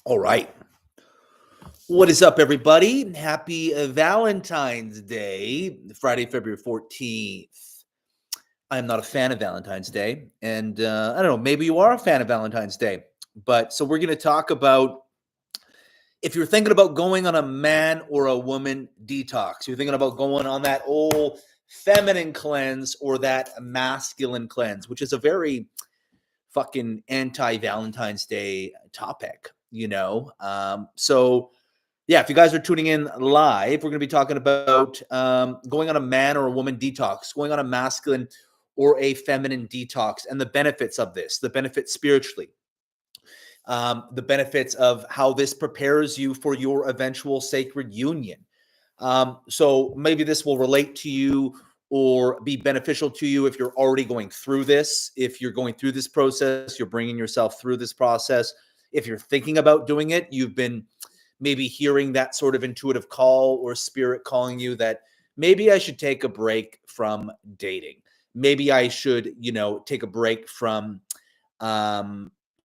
All right. What is up, everybody? Happy Valentine's Day, Friday, February 14th. I'm not a fan of Valentine's Day. And I don't know, maybe you are a fan of Valentine's Day. But so we're going to talk about if you're thinking about going on a man or a woman detox, you're thinking about going on that old feminine cleanse or that masculine cleanse, which is a very fucking anti-Valentine's Day topic, So yeah, if you guys are tuning in live, we're going to be talking about going on a man or a woman detox, going on a masculine or a feminine detox, and the benefits of this, the benefits spiritually, the benefits of how this prepares you for your eventual sacred union. So maybe this will relate to you or be beneficial to you if you're already going through this. If you're going through this process, you're bringing yourself through this process. If you're thinking about doing it, you've been maybe hearing that sort of intuitive call or spirit calling you that maybe I should take a break from dating. Maybe I should, take a break from,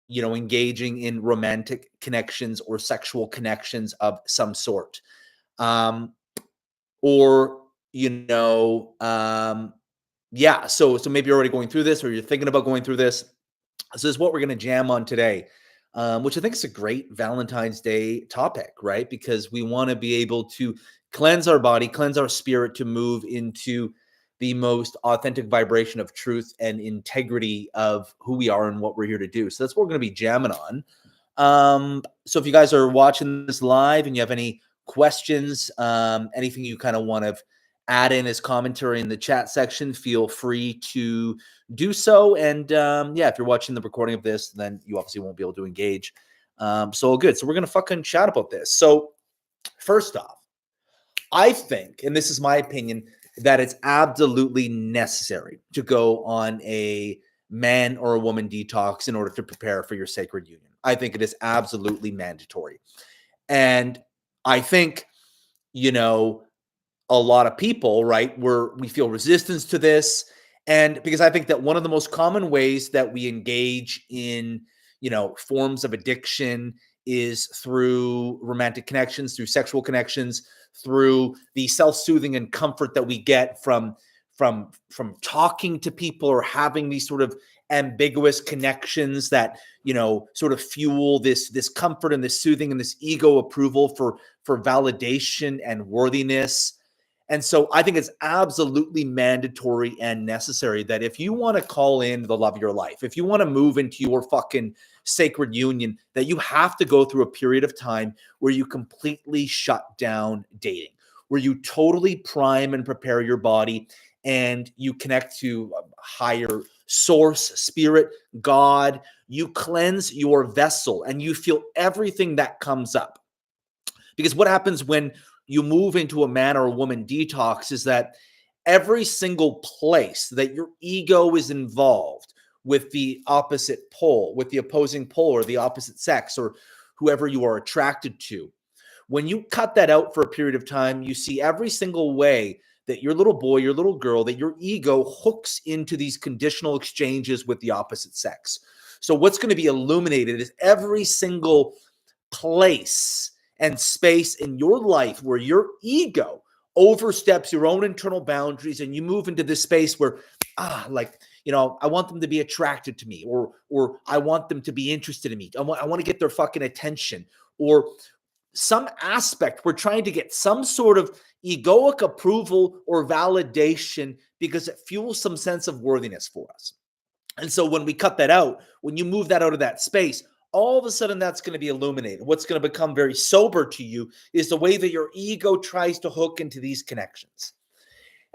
engaging in romantic connections or sexual connections of some sort. So maybe you're already going through this or you're thinking about going through this. So this is what we're going to jam on today, which I think is a great Valentine's Day topic, right? Because we want to be able to cleanse our body, cleanse our spirit to move into the most authentic vibration of truth and integrity of who we are and what we're here to do. So that's what we're going to be jamming on. So if you guys are watching this live and you have any questions, anything you kind of want to add in as commentary in the chat section, feel free to do so. And if you're watching the recording of this, then you obviously won't be able to engage. So all good. So we're going to fucking chat about this. So first off, I think, and this is my opinion, that it's absolutely necessary to go on a man or a woman detox in order to prepare for your sacred union. I think it is absolutely mandatory. And I think, a lot of people, right, we feel resistance to this. And because I think that one of the most common ways that we engage in, forms of addiction is through romantic connections, through sexual connections, through the self-soothing and comfort that we get from talking to people or having these sort of ambiguous connections that sort of fuel this comfort and this soothing and this ego approval for validation and worthiness. And so I think it's absolutely mandatory and necessary that if you want to call in the love of your life, if you want to move into your fucking sacred union, that you have to go through a period of time where you completely shut down dating, where you totally prime and prepare your body and you connect to a higher source, spirit, God. You cleanse your vessel and you feel everything that comes up. Because what happens when you move into a man or a woman detox is that every single place that your ego is involved with the opposite pole, with the opposing pole or the opposite sex or whoever you are attracted to, when you cut that out for a period of time, you see every single way that your little boy, your little girl, that your ego hooks into these conditional exchanges with the opposite sex. So what's going to be illuminated is every single place and space in your life where your ego oversteps your own internal boundaries and you move into this space where, I want them to be attracted to me, or I want them to be interested in me. I want to get their fucking attention, or some aspect. We're trying to get some sort of egoic approval or validation because it fuels some sense of worthiness for us. And so when we cut that out, when you move that out of that space, all of a sudden that's going to be illuminated. What's going to become very sober to you is the way that your ego tries to hook into these connections.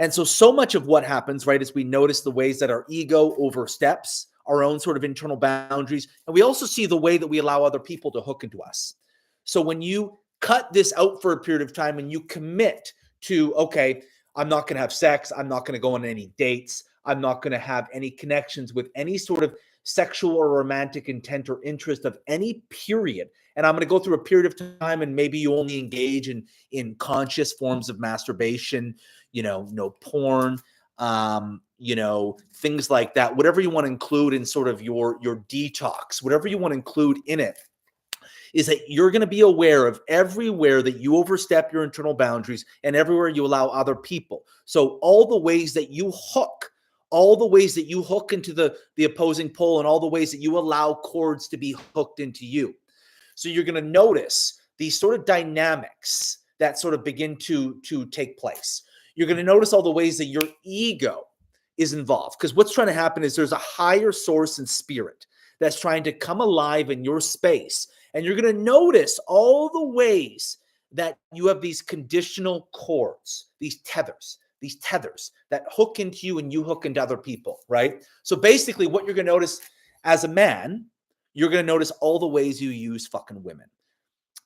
And so much of what happens, right, is we notice the ways that our ego oversteps our own sort of internal boundaries. And we also see the way that we allow other people to hook into us. So when you cut this out for a period of time and you commit to, okay, I'm not going to have sex, I'm not going to go on any dates, I'm not going to have any connections with any sort of sexual or romantic intent or interest of any period. And I'm going to go through a period of time and maybe you only engage in conscious forms of masturbation, no porn, things like that, whatever you want to include in sort of your detox, whatever you want to include in it. is that you're going to be aware of everywhere that you overstep your internal boundaries and everywhere you allow other people. So all the ways that you hook, all the ways that you hook into the opposing pole, and all the ways that you allow cords to be hooked into you. So you're going to notice these sort of dynamics that sort of begin to take place. You're going to notice all the ways that your ego is involved, because what's trying to happen is there's a higher source and spirit that's trying to come alive in your space. And you're going to notice all the ways that you have these conditional cords, these tethers that hook into you and you hook into other people, right? So basically what you're going to notice as a man, you're going to notice all the ways you use fucking women.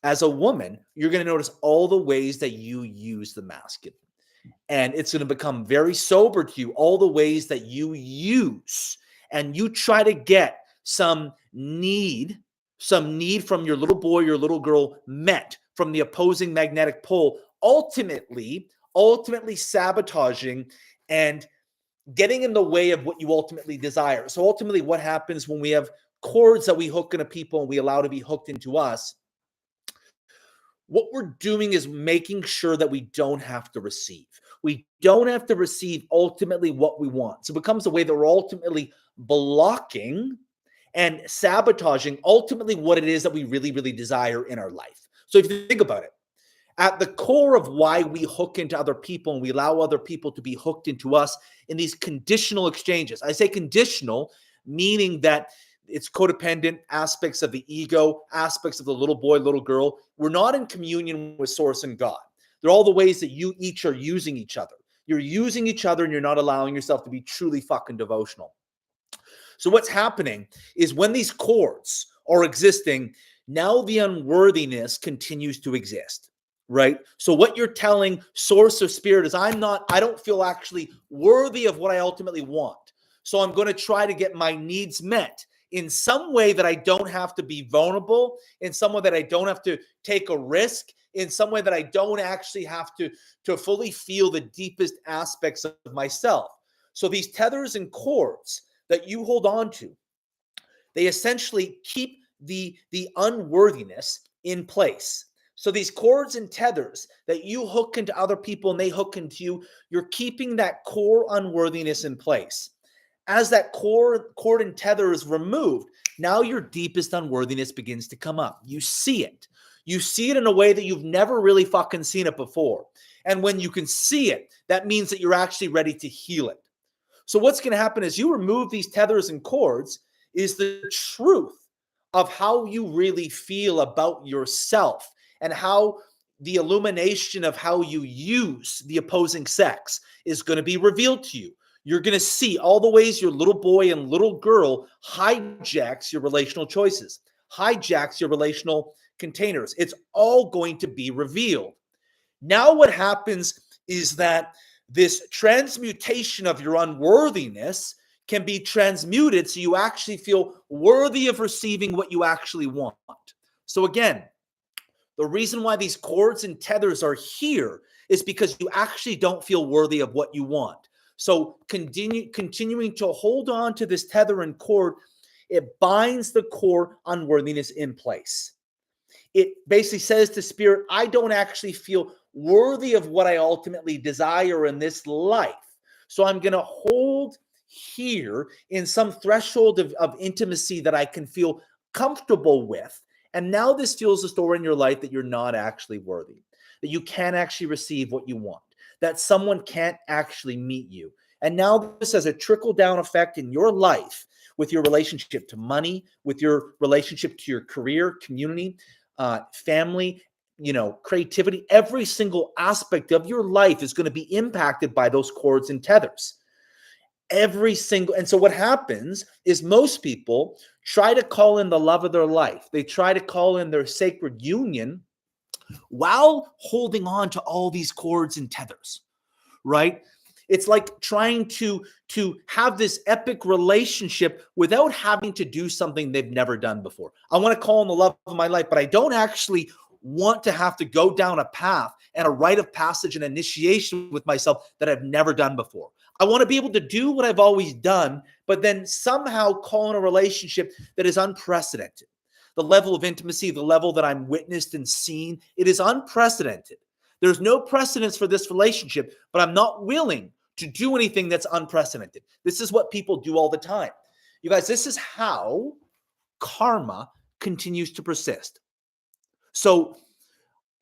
As a woman, you're going to notice all the ways that you use the masculine. And it's going to become very sober to you, all the ways that you use and you try to get some need from your little boy, your little girl met from the opposing magnetic pole, ultimately sabotaging and getting in the way of what you ultimately desire. So ultimately what happens when we have cords that we hook into people and we allow to be hooked into us, what we're doing is making sure that we don't have to receive. We don't have to receive ultimately what we want. So it becomes a way that we're ultimately blocking and sabotaging ultimately what it is that we really, really desire in our life. So if you think about it, at the core of why we hook into other people and we allow other people to be hooked into us in these conditional exchanges. I say conditional, meaning that it's codependent aspects of the ego, aspects of the little boy, little girl. We're not in communion with Source and God. They're all the ways that you each are using each other. You're using each other and you're not allowing yourself to be truly fucking devotional. So what's happening is when these cords are existing, now the unworthiness continues to exist, right? So what you're telling Source or Spirit is I don't feel actually worthy of what I ultimately want. So I'm going to try to get my needs met in some way that I don't have to be vulnerable, in some way that I don't have to take a risk, in some way that I don't actually have to fully feel the deepest aspects of myself. So these tethers and cords that you hold on to, they essentially keep the unworthiness in place. So these cords and tethers that you hook into other people and they hook into you, you're keeping that core unworthiness in place. As that cord and tether is removed, now your deepest unworthiness begins to come up. You see it. You see it in a way that you've never really fucking seen it before. And when you can see it, that means that you're actually ready to heal it. So what's going to happen is you remove these tethers and cords is the truth of how you really feel about yourself and how the illumination of how you use the opposing sex is going to be revealed to you. You're going to see all the ways your little boy and little girl hijacks your relational choices, hijacks your relational containers. It's all going to be revealed. Now what happens is that this transmutation of your unworthiness can be transmuted so you actually feel worthy of receiving what you actually want. So again, the reason why these cords and tethers are here is because you actually don't feel worthy of what you want. So continuing to hold on to this tether and cord, it binds the core unworthiness in place. It basically says to Spirit, I don't actually feel worthy of what I ultimately desire in this life. So I'm going to hold here in some threshold of intimacy that I can feel comfortable with. And now this fuels the story in your life that you're not actually worthy, that you can't actually receive what you want, that someone can't actually meet you. And now this has a trickle-down effect in your life with your relationship to money, with your relationship to your career, community, family, creativity. Every single aspect of your life is going to be impacted by those cords and tethers. And so what happens is most people try to call in the love of their life. They try to call in their sacred union while holding on to all these cords and tethers, right? It's like trying to have this epic relationship without having to do something they've never done before. I want to call in the love of my life, but I don't actually want to have to go down a path and a rite of passage and initiation with myself that I've never done before. I want to be able to do what I've always done, but then somehow call in a relationship that is unprecedented, the level of intimacy, the level that I'm witnessed and seen, it is unprecedented. There's no precedence for this relationship, but I'm not willing to do anything that's unprecedented. This is what people do all the time. You guys, this is how karma continues to persist. So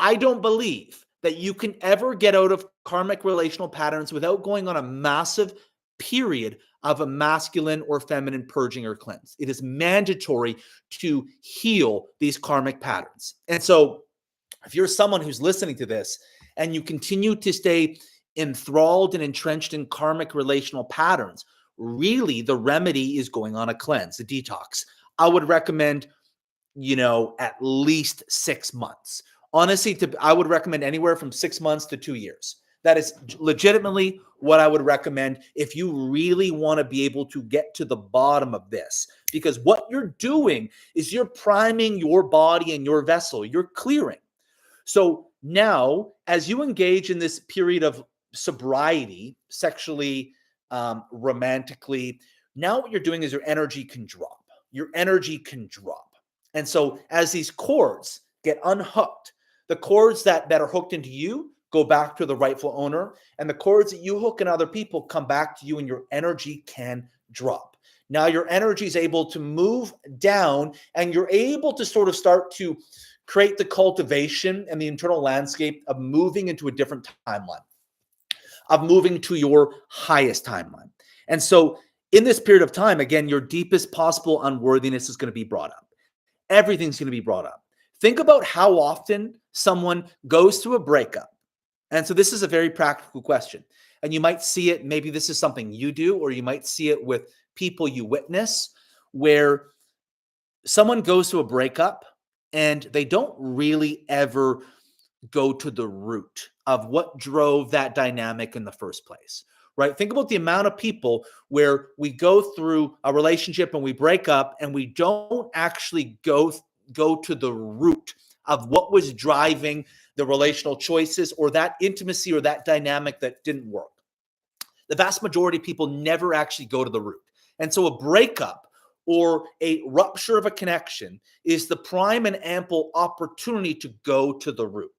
I don't believe that you can ever get out of karmic relational patterns without going on a massive period of a masculine or feminine purging or cleanse. It is mandatory to heal these karmic patterns. And so if you're someone who's listening to this and you continue to stay enthralled and entrenched in karmic relational patterns, really the remedy is going on a cleanse, a detox. I would recommend, at least 6 months. Honestly, I would recommend anywhere from 6 months to 2 years. That is legitimately what I would recommend if you really want to be able to get to the bottom of this. Because what you're doing is you're priming your body and your vessel. You're clearing. So now, as you engage in this period of sobriety, sexually, romantically, now what you're doing is your energy can drop. Your energy can drop. And so as these cords get unhooked, the cords that are hooked into you go back to the rightful owner, and the cords that you hook in other people come back to you, and your energy can drop. Now your energy is able to move down, and you're able to sort of start to create the cultivation and the internal landscape of moving into a different timeline, of moving to your highest timeline. And so in this period of time, again, your deepest possible unworthiness is going to be brought up. Everything's going to be brought up. Think about how often someone goes through a breakup. And so this is a very practical question. And you might see it, maybe this is something you do, or you might see it with people you witness, where someone goes through a breakup and they don't really ever go to the root of what drove that dynamic in the first place, right? Think about the amount of people where we go through a relationship and we break up and we don't actually go to the root of what was driving the relational choices or that intimacy or that dynamic that didn't work. The vast majority of people never actually go to the root. And so a breakup or a rupture of a connection is the prime and ample opportunity to go to the root.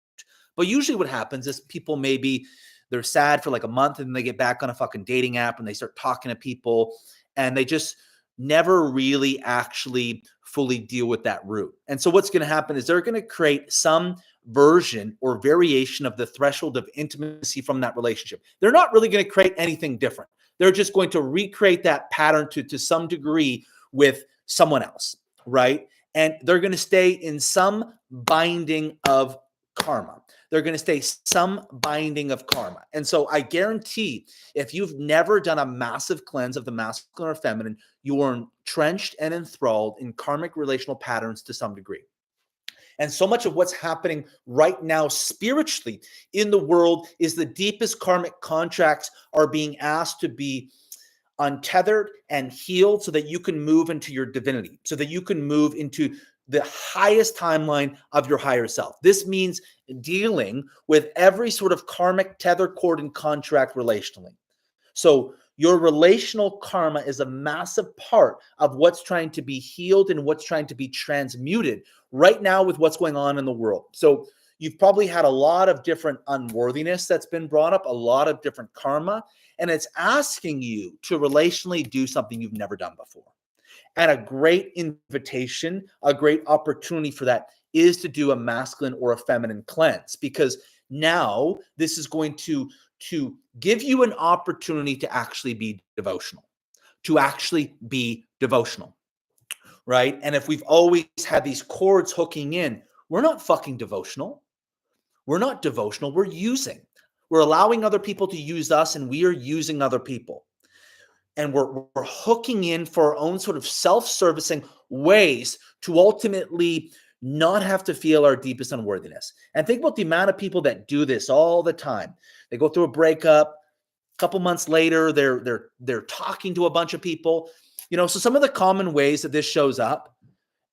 But usually what happens is people they're sad for like a month and they get back on a fucking dating app and they start talking to people and they just never really actually fully deal with that root. And so what's going to happen is they're going to create some version or variation of the threshold of intimacy from that relationship. They're not really going to create anything different. They're just going to recreate that pattern to some degree with someone else, right? And they're going to stay in some binding of karma. They're going to stay some binding of karma. And so I guarantee if you've never done a massive cleanse of the masculine or feminine, you are entrenched and enthralled in karmic relational patterns to some degree. And so much of what's happening right now spiritually in the world is the deepest karmic contracts are being asked to be untethered and healed so that you can move into your divinity, so that you can move into the highest timeline of your higher self. This means dealing with every sort of karmic tether cord and contract relationally. So your relational karma is a massive part of what's trying to be healed and what's trying to be transmuted right now with what's going on in the world. So you've probably had a lot of different unworthiness that's been brought up, a lot of different karma, and it's asking you to relationally do something you've never done before. And a great invitation, a great opportunity for that is to do a masculine or a feminine cleanse, because now this is going to give you an opportunity to actually be devotional, right? And if we've always had these cords hooking in, we're not fucking devotional. We're not devotional. We're using. We're allowing other people to use us, and we are using other people. And we're hooking in for our own sort of self-servicing ways to ultimately not have to feel our deepest unworthiness. And think about the amount of people that do this all the time. They go through a breakup. A couple months later, they're talking to a bunch of people. So some of the common ways that this shows up,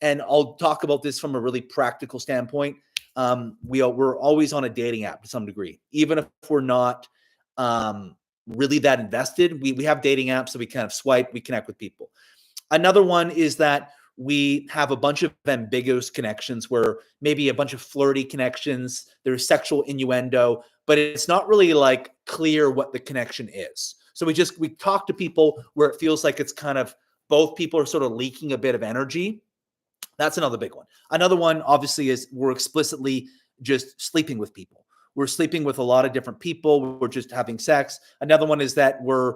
and I'll talk about this from a really practical standpoint. We're always on a dating app to some degree, even if we're not really that invested. We have dating apps, so we kind of swipe, we connect with people. Another one is that we have a bunch of ambiguous connections where maybe a bunch of flirty connections, there's sexual innuendo, but it's not really like clear what the connection is. So we talk to people where it feels like it's kind of both people are sort of leaking a bit of energy. That's another big one. Another one, obviously, is we're explicitly just sleeping with people. We're sleeping with a lot of different people. We're just having sex. Another one is that we're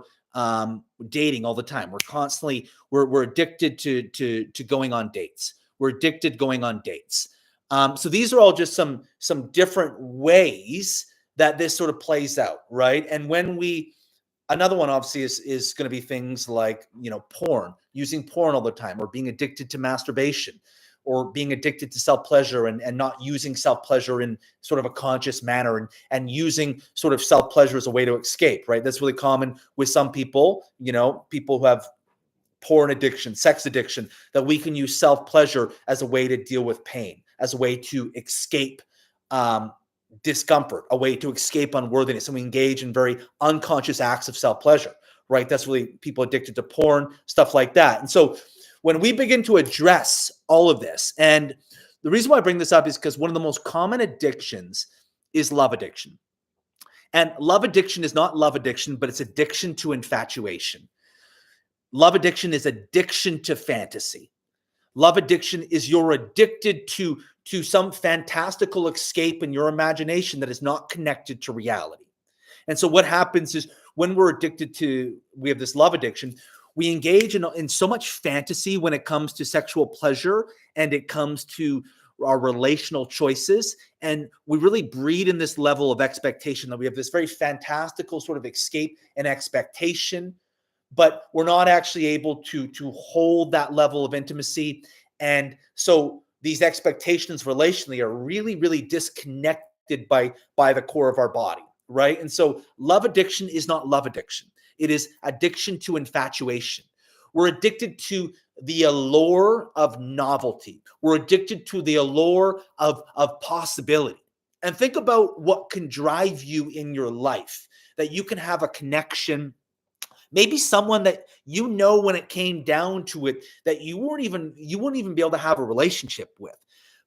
dating all the time. We're constantly we're addicted to going on dates. We're addicted going on dates. So these are all just some different ways that this sort of plays out, right? And when we another one obviously is going to be things like, porn, using porn all the time, or being addicted to masturbation, or being addicted to self-pleasure and not using self-pleasure in sort of a conscious manner, and using sort of self-pleasure as a way to escape, right? That's really common with some people, people who have porn addiction, sex addiction, that we can use self-pleasure as a way to deal with pain, as a way to escape discomfort, a way to escape unworthiness. And we engage in very unconscious acts of self-pleasure, right? That's really people addicted to porn, stuff like that. And so when we begin to address all of this, and the reason why I bring this up is because one of the most common addictions is love addiction. And love addiction is not love addiction, but it's addiction to infatuation. Love addiction is addiction to fantasy. Love addiction is you're addicted to some fantastical escape in your imagination that is not connected to reality. And so what happens is when we have this love addiction, we engage in so much fantasy when it comes to sexual pleasure and it comes to our relational choices. And we really breed in this level of expectation that we have this very fantastical sort of escape and expectation, but we're not actually able to hold that level of intimacy. And so these expectations relationally are really, really disconnected by the core of our body, right? And so love addiction is not love addiction. It is addiction to infatuation. We're addicted to the allure of novelty. We're addicted to the allure of possibility. And think about what can drive you in your life, that you can have a connection, maybe someone that when it came down to it, that you wouldn't even be able to have a relationship with.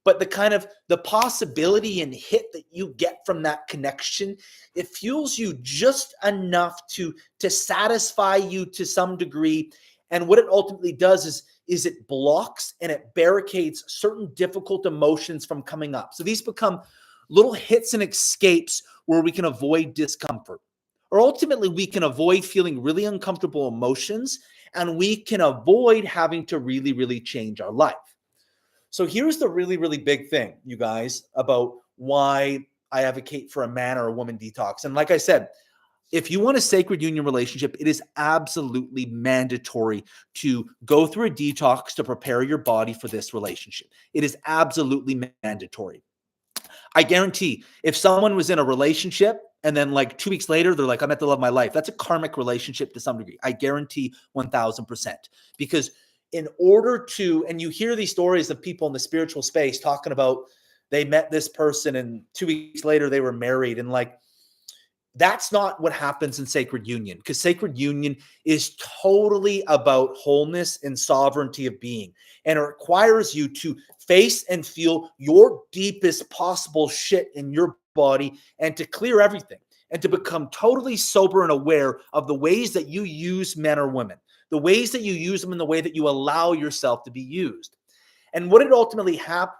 But the possibility and hit that you get from that connection, it fuels you just enough to satisfy you to some degree. And what it ultimately does is it blocks and it barricades certain difficult emotions from coming up. So these become little hits and escapes where we can avoid discomfort. Or ultimately, we can avoid feeling really uncomfortable emotions, and we can avoid having to really, really change our life. So here's the really, really big thing, you guys, about why I advocate for a man or a woman detox. And like I said, if you want a sacred union relationship, it is absolutely mandatory to go through a detox to prepare your body for this relationship. It is absolutely mandatory. I guarantee if someone was in a relationship and then like 2 weeks later, they're like, I met the love of my life. That's a karmic relationship to some degree. I guarantee 1000%. Because in order to, and you hear these stories of people in the spiritual space talking about they met this person and 2 weeks later they were married. And like, that's not what happens in sacred union, because sacred union is totally about wholeness and sovereignty of being. And it requires you to face and feel your deepest possible shit in your body and to clear everything and to become totally sober and aware of the ways that you use men or women, the ways that you use them in the way that you allow yourself to be used. And what it ultimately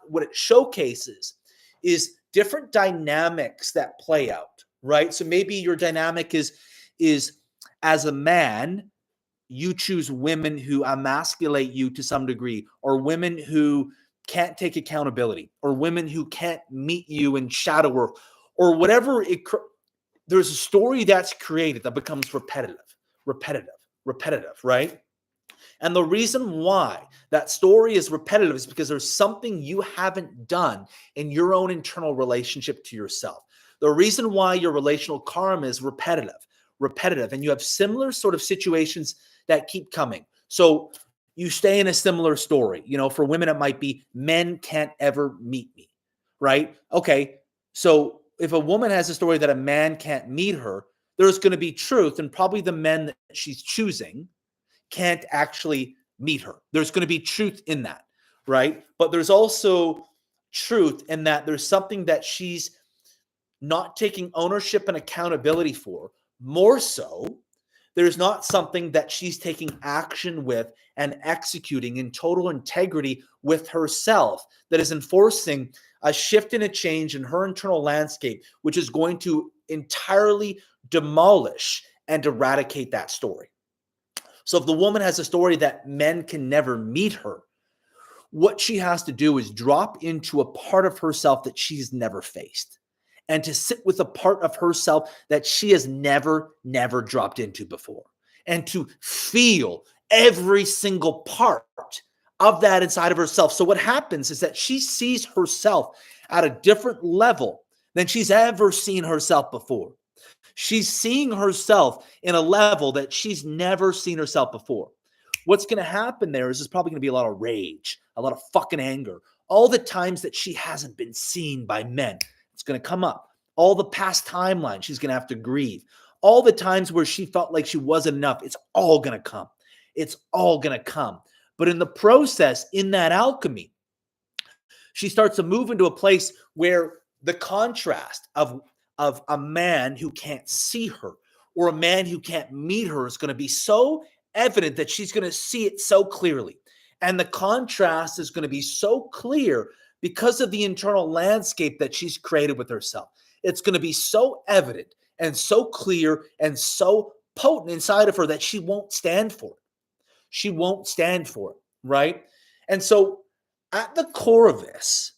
what it showcases is different dynamics that play out, right? So maybe your dynamic is as a man, you choose women who emasculate you to some degree, or women who can't take accountability, or women who can't meet you in shadow work, or whatever. There's a story that's created that becomes repetitive, right? And the reason why that story is repetitive is because there's something you haven't done in your own internal relationship to yourself. The reason why your relational karma is repetitive, and you have similar sort of situations that keep coming. So you stay in a similar story. For women, it might be men can't ever meet me, right? Okay, so if a woman has a story that a man can't meet her, there's going to be truth, and probably the men that she's choosing can't actually meet her. There's going to be truth in that. right? But there's also truth in that there's something that she's not taking ownership and accountability for. More so, there's not something that she's taking action with and executing in total integrity with herself that is enforcing a shift and a change in her internal landscape, which is going to entirely demolish and eradicate that story. So if the woman has a story that men can never meet her, what she has to do is drop into a part of herself that she's never faced and to sit with a part of herself that she has never dropped into before and to feel every single part of that inside of herself. So what happens is that she sees herself at a different level than she's ever seen herself before. She's seeing herself in a level that she's never seen herself before. What's going to happen there is there's probably going to be a lot of rage, a lot of fucking anger. All the times that she hasn't been seen by men, it's going to come up. All the past timelines she's going to have to grieve. All the times where she felt like she wasn't enough, it's all going to come. It's all going to come. But in the process, in that alchemy, she starts to move into a place where the contrast of a man who can't see her or a man who can't meet her is going to be so evident that she's going to see it so clearly. And the contrast is going to be so clear because of the internal landscape that she's created with herself. It's going to be so evident and so clear and so potent inside of her that she won't stand for it. She won't stand for it, right? And so at the core of this,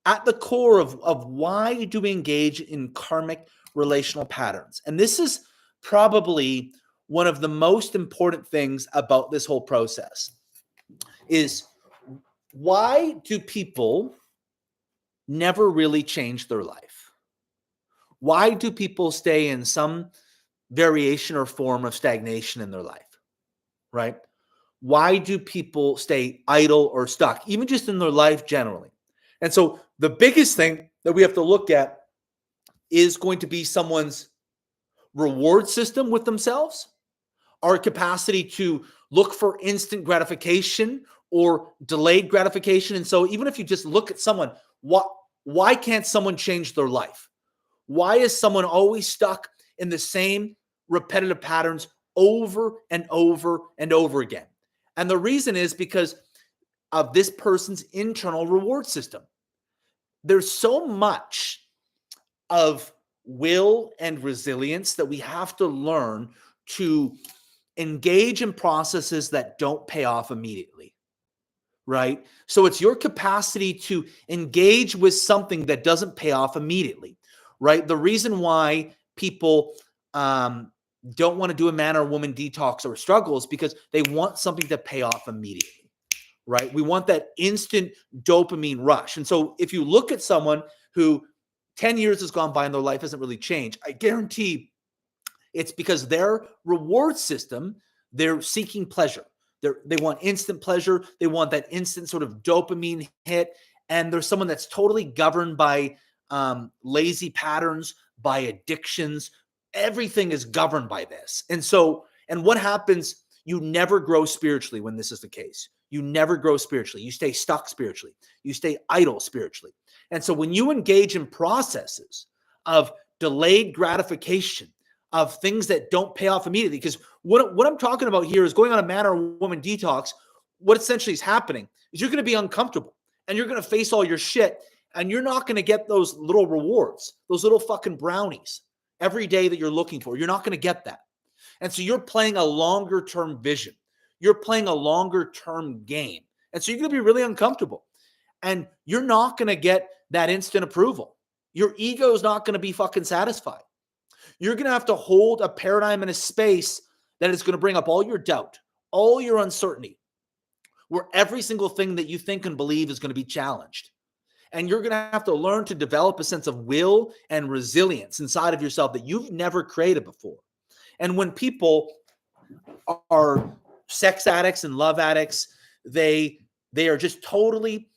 at the core of why do we engage in karmic relational patterns? And this is probably one of the most important things about this whole process is why do people never really change their life? Why do people stay in some variation or form of stagnation in their life, right? Why do people stay idle or stuck, even just in their life generally? And so the biggest thing that we have to look at is going to be someone's reward system with themselves, our capacity to look for instant gratification or delayed gratification. And so even if you just look at someone, why can't someone change their life? Why is someone always stuck in the same repetitive patterns over and over and over again? And the reason is because of this person's internal reward system. There's so much of will and resilience that we have to learn to engage in processes that don't pay off immediately, right? So it's your capacity to engage with something that doesn't pay off immediately, right? The reason why people don't want to do a man or woman detox or struggle is because they want something to pay off immediately. Right? We want that instant dopamine rush. And so if you look at someone who 10 years has gone by and their life hasn't really changed, I guarantee it's because their reward system, they're seeking pleasure. They want instant pleasure. They want that instant sort of dopamine hit. And there's someone that's totally governed by lazy patterns, by addictions. Everything is governed by this. And what happens? You never grow spiritually when this is the case. You never grow spiritually. You stay stuck spiritually. You stay idle spiritually. And so when you engage in processes of delayed gratification, of things that don't pay off immediately, because what I'm talking about here is going on a man or woman detox. What essentially is happening is you're going to be uncomfortable and you're going to face all your shit and you're not going to get those little rewards, those little fucking brownies every day that you're looking for. You're not going to get that. And so you're playing a longer term vision. You're playing a longer term game. And so you're going to be really uncomfortable. And you're not going to get that instant approval. Your ego is not going to be fucking satisfied. You're going to have to hold a paradigm in a space that is going to bring up all your doubt, all your uncertainty, where every single thing that you think and believe is going to be challenged. And you're going to have to learn to develop a sense of will and resilience inside of yourself that you've never created before. And when people are sex addicts and love addicts, they are just totally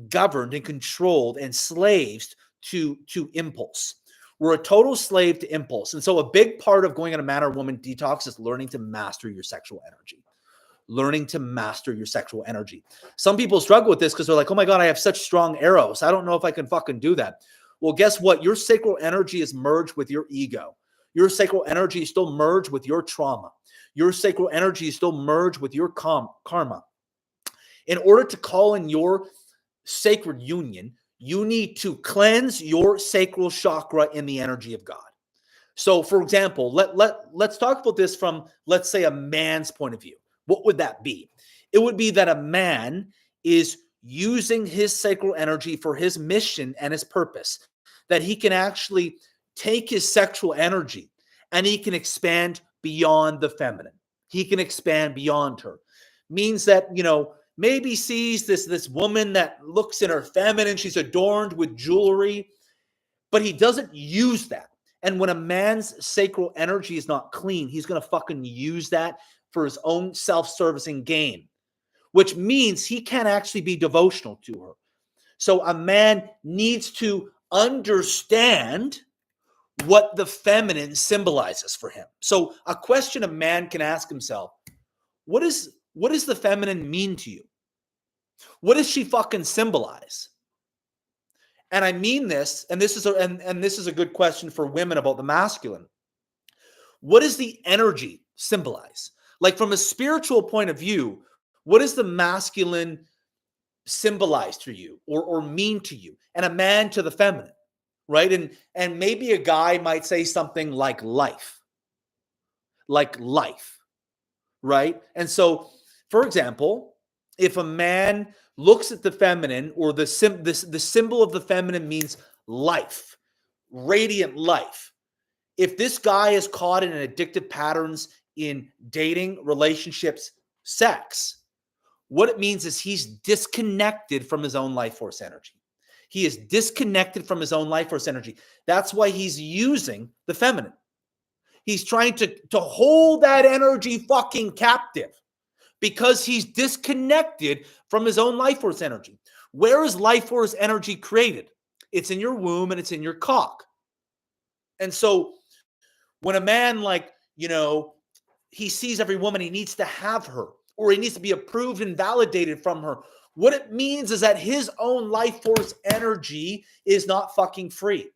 governed and controlled and slaves to impulse. We're a total slave to impulse. And so a big part of going on a man or woman detox is learning to master your sexual energy. learning to master your sexual energy. Some people struggle with this because they're like, oh my God, I have such strong eros. I don't know if I can fucking do that. Well, guess what? Your sacral energy is merged with your ego. Your sacral energy is still merged with your trauma. Your sacral energy is still merged with your karma. In order to call in your sacred union, you need to cleanse your sacral chakra in the energy of God. So, for example, let's talk about this from, let's say, a man's point of view. What would that be? It would be that a man is using his sacral energy for his mission and his purpose, that he can actually take his sexual energy and he can expand beyond the feminine. He can expand beyond her. Means that, maybe sees this woman that looks in her feminine, she's adorned with jewelry, but he doesn't use that. And when a man's sacral energy is not clean, he's going to fucking use that for his own self-servicing gain, which means he can't actually be devotional to her. So a man needs to understand what the feminine symbolizes for him. So a question a man can ask himself, what does the feminine mean to you? What does she fucking symbolize? And I mean this, and this is a good question for women about the masculine. What does the energy symbolize? Like from a spiritual point of view, what does the masculine symbolize to you or mean to you? And a man to the feminine, right? And maybe a guy might say something like life, right? And so, for example, if a man looks at the feminine, or the symbol of the feminine means life, radiant life. If this guy is caught in addictive patterns in dating, relationships, sex, what it means is he's disconnected from his own life force energy. He is disconnected from his own life force energy. That's why he's using the feminine. He's trying to hold that energy fucking captive because he's disconnected from his own life force energy. Where is life force energy created? It's in your womb and it's in your cock. And so when a man, he sees every woman, he needs to have her, or he needs to be approved and validated from her. What it means is that his own life force energy is not fucking free.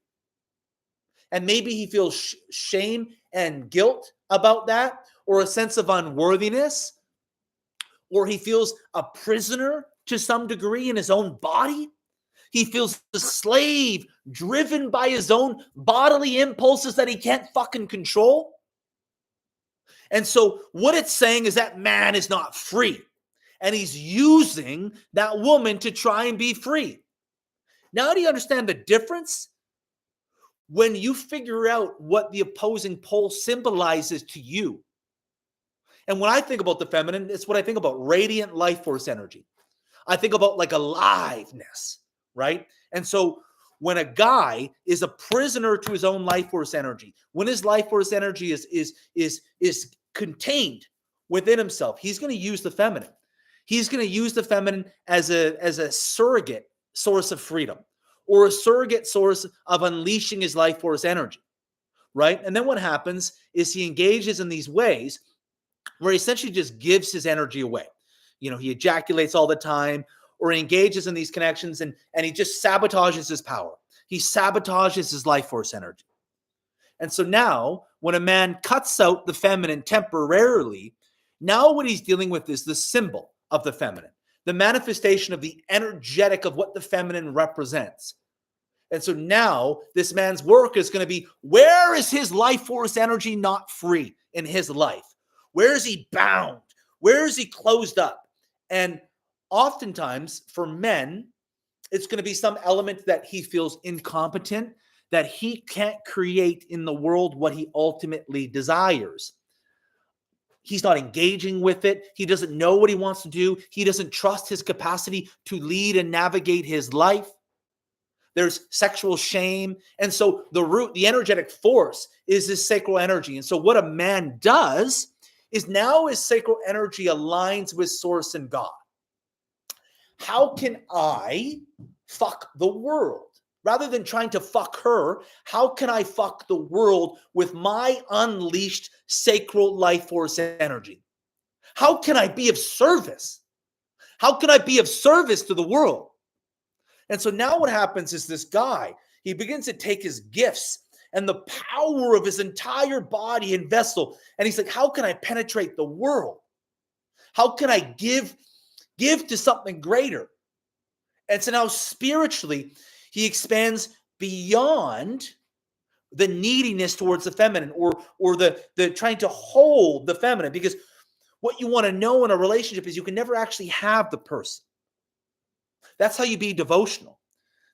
And maybe he feels shame and guilt about that, or a sense of unworthiness, or he feels a prisoner to some degree in his own body. He feels a slave driven by his own bodily impulses that he can't fucking control. And so what it's saying is that man is not free. And he's using that woman to try and be free. Now, do you understand the difference? When you figure out what the opposing pole symbolizes to you. And when I think about the feminine, it's what I think about: radiant life force energy. I think about like aliveness, right? And so when a guy is a prisoner to his own life force energy, when his life force energy is contained within himself, he's going to use the feminine. He's going to use the feminine as a surrogate source of freedom, or a surrogate source of unleashing his life force energy, right? And then what happens is he engages in these ways where he essentially just gives his energy away. He ejaculates all the time, or he engages in these connections and he just sabotages his power. He sabotages his life force energy. And so now when a man cuts out the feminine temporarily, now what he's dealing with is the symbol of the feminine, the manifestation of the energetic of what the feminine represents. And so now this man's work is going to be, where is his life force energy not free in his life? Where is he bound? Where is he closed up? And oftentimes for men, it's going to be some element that he feels incompetent, that he can't create in the world what he ultimately desires. He's not engaging with it. He doesn't know what he wants to do. He doesn't trust his capacity to lead and navigate his life. There's sexual shame. And so the energetic force is this sacral energy. And so what a man does is now his sacral energy aligns with source and God. How can I fuck the world? Rather than trying to fuck her, how can I fuck the world with my unleashed sacral life force energy? How can I be of service? How can I be of service to the world? And so now what happens is this guy, he begins to take his gifts and the power of his entire body and vessel. And he's like, how can I penetrate the world? How can I give to something greater? And so now spiritually, he expands beyond the neediness towards the feminine or the trying to hold the feminine. Because what you want to know in a relationship is you can never actually have the person. That's how you be devotional.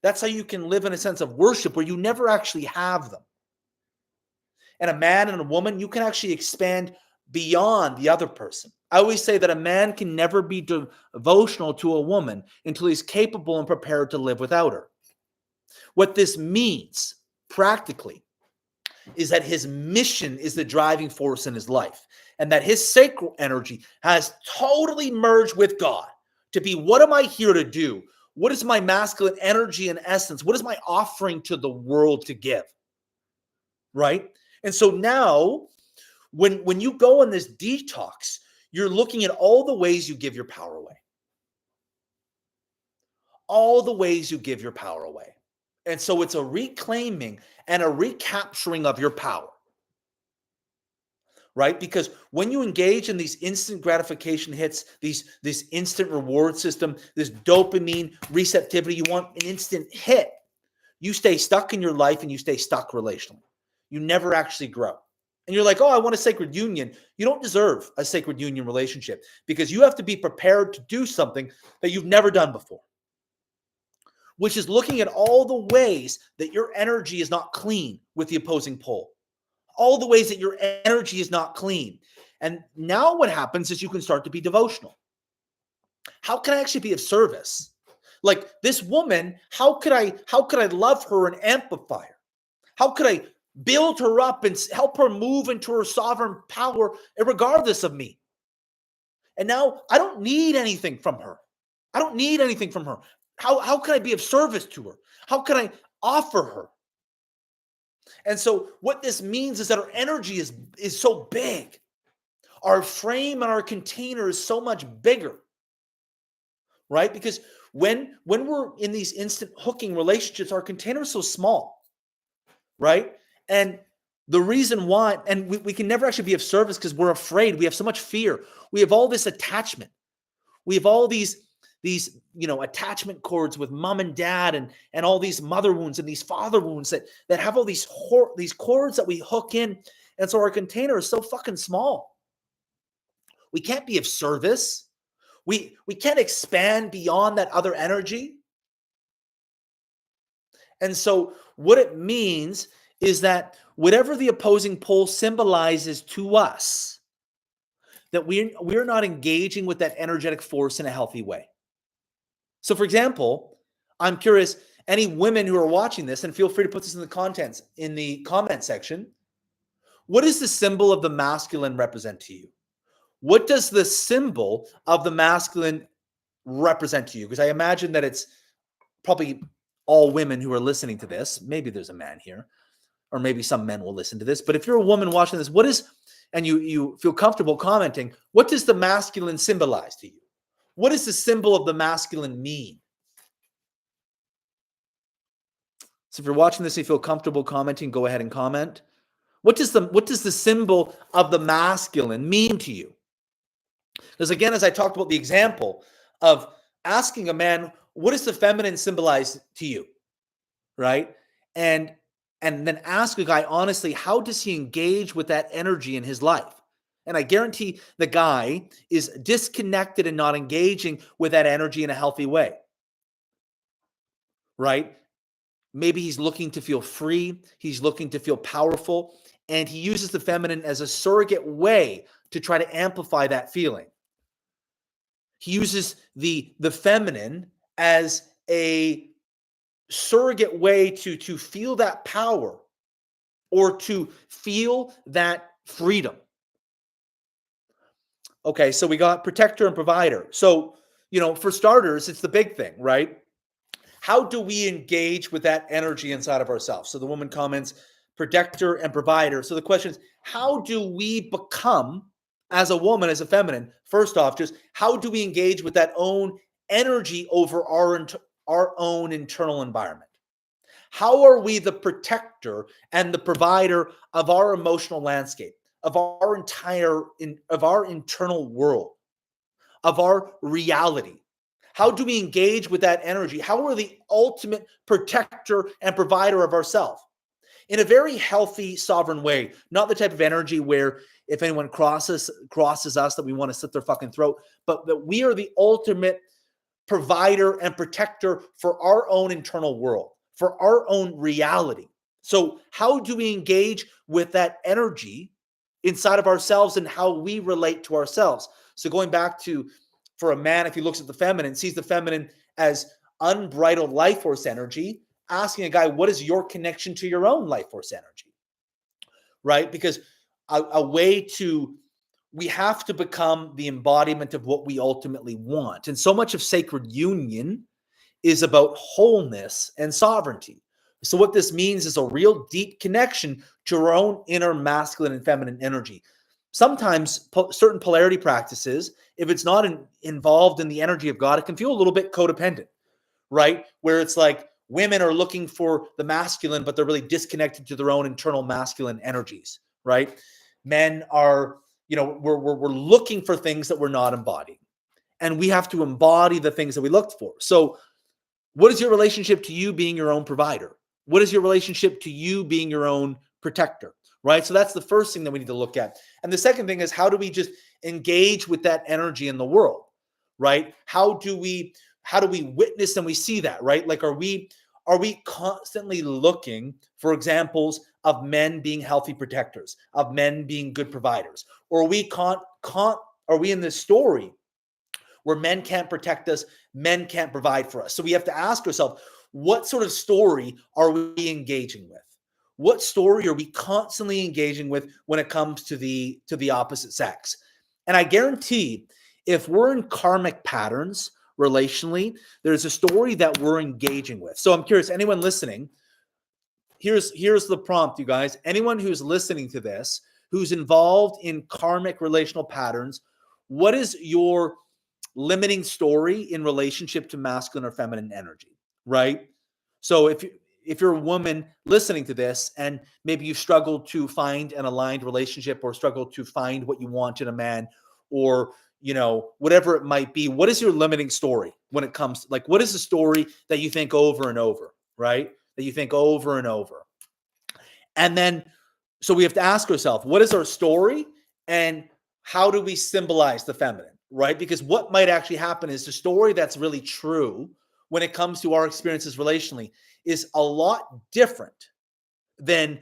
That's how you can live in a sense of worship where you never actually have them. And a man and a woman, you can actually expand beyond the other person. I always say that a man can never be devotional to a woman until he's capable and prepared to live without her. What this means practically is that his mission is the driving force in his life, and that his sacral energy has totally merged with God to be, what am I here to do? What is my masculine energy and essence? What is my offering to the world to give? Right? And so now, when you go on this detox, you're looking at all the ways you give your power away. All the ways you give your power away. And so it's a reclaiming and a recapturing of your power. Right? Because when you engage in these instant gratification hits, this instant reward system, this dopamine receptivity, you want an instant hit, you stay stuck in your life and you stay stuck relationally. You never actually grow. And you're like, oh, I want a sacred union. You don't deserve a sacred union relationship because you have to be prepared to do something that you've never done before, which is looking at all the ways that your energy is not clean with the opposing pole. All the ways that your energy is not clean. And now what happens is you can start to be devotional. How can I actually be of service? Like this woman, how could I love her and amplify her? How could I build her up and help her move into her sovereign power regardless of me? And now I don't need anything from her. I don't need anything from her. How can I be of service to her? How can I offer her? And so what this means is that our energy is so big. Our frame and our container is so much bigger, right? Because when we're in these instant hooking relationships, our container is so small, right? And the reason why, and we can never actually be of service because we're afraid. We have so much fear. We have all this attachment. We have all these attachment cords with mom and dad and all these mother wounds and these father wounds that have all these cords that we hook in. And so our container is so fucking small. We can't be of service. We can't expand beyond that other energy. And so what it means is that whatever the opposing pole symbolizes to us, that we're not engaging with that energetic force in a healthy way. So for example, I'm curious, any women who are watching this, and feel free to put this in the comment section, what does the symbol of the masculine represent to you? What does the symbol of the masculine represent to you? Because I imagine that it's probably all women who are listening to this. Maybe there's a man here, or maybe some men will listen to this. But if you're a woman watching this, and you feel comfortable commenting, what does the masculine symbolize to you? What does the symbol of the masculine mean? So if you're watching this and you feel comfortable commenting, go ahead and comment. What does the symbol of the masculine mean to you? Because again, as I talked about the example of asking a man, what does the feminine symbolize to you? Right? And then ask a guy, honestly, how does he engage with that energy in his life? And I guarantee the guy is disconnected and not engaging with that energy in a healthy way. Right? Maybe he's looking to feel free. He's looking to feel powerful. And he uses the feminine as a surrogate way to try to amplify that feeling. He uses the feminine as a surrogate way to feel that power or to feel that freedom. Okay, so we got protector and provider. So, for starters, it's the big thing, right? How do we engage with that energy inside of ourselves? So the woman comments, protector and provider. So the question is, how do we become as a woman, as a feminine, first off, just how do we engage with that own energy over our own internal environment? How are we the protector and the provider of our emotional landscape, of our of our internal world, of our reality? How do we engage with that energy? How are the ultimate protector and provider of ourselves? In a very healthy, sovereign way, not the type of energy where if anyone crosses us that we want to slit their fucking throat, but that we are the ultimate provider and protector for our own internal world, for our own reality. So how do we engage with that energy inside of ourselves and how we relate to ourselves? So going back to, for a man, if he looks at the feminine, sees the feminine as unbridled life force energy, asking a guy, what is your connection to your own life force energy? Right? Because a way to, we have to become the embodiment of what we ultimately want. And so much of sacred union is about wholeness and sovereignty. So what this means is a real deep connection to our own inner masculine and feminine energy. Sometimes certain polarity practices, if it's not involved in the energy of God, it can feel a little bit codependent, right? Where it's like women are looking for the masculine, but they're really disconnected to their own internal masculine energies, right? Men are, we're looking for things that we're not embodying. And we have to embody the things that we looked for. So what is your relationship to you being your own provider? What is your relationship to you being your own protector, right? So that's the first thing that we need to look at. And the second thing is, how do we just engage with that energy in the world, right? How do we witness and we see that, right? Like, are we constantly looking for examples of men being healthy protectors, of men being good providers? Or are we in this story where men can't protect us, men can't provide for us? So we have to ask ourselves, what sort of story are we engaging with? What story are we constantly engaging with when it comes to the opposite sex? And I guarantee, if we're in karmic patterns relationally, there's a story that we're engaging with. So I'm curious, anyone listening, here's the prompt, you guys. Anyone who's listening to this, who's involved in karmic relational patterns, what is your limiting story in relationship to masculine or feminine energy, right? So if you're a woman listening to this and maybe you struggle to find an aligned relationship or struggle to find what you want in a man, or whatever it might be, what is your limiting story when it comes, like, what is the story that you think over and over, right? That you think over and over. And then, so we have to ask ourselves, what is our story and how do we symbolize the feminine, right? Because what might actually happen is the story that's really true when it comes to our experiences relationally is a lot different than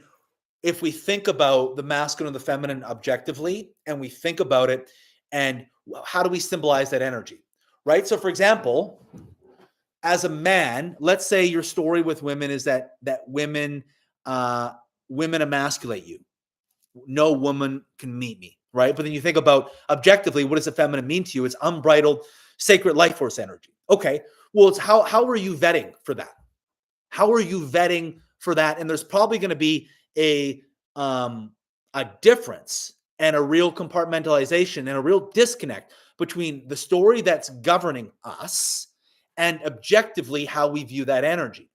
if we think about the masculine and the feminine objectively, and we think about it and how do we symbolize that energy, right? So for example, as a man, let's say your story with women is that women emasculate you. No woman can meet me, right? But then you think about objectively, what does the feminine mean to you? It's unbridled, sacred life force energy. Okay, well, it's how are you vetting for that? How are you vetting for that? And there's probably going to be a difference and a real compartmentalization and a real disconnect between the story that's governing us and objectively how we view that energy.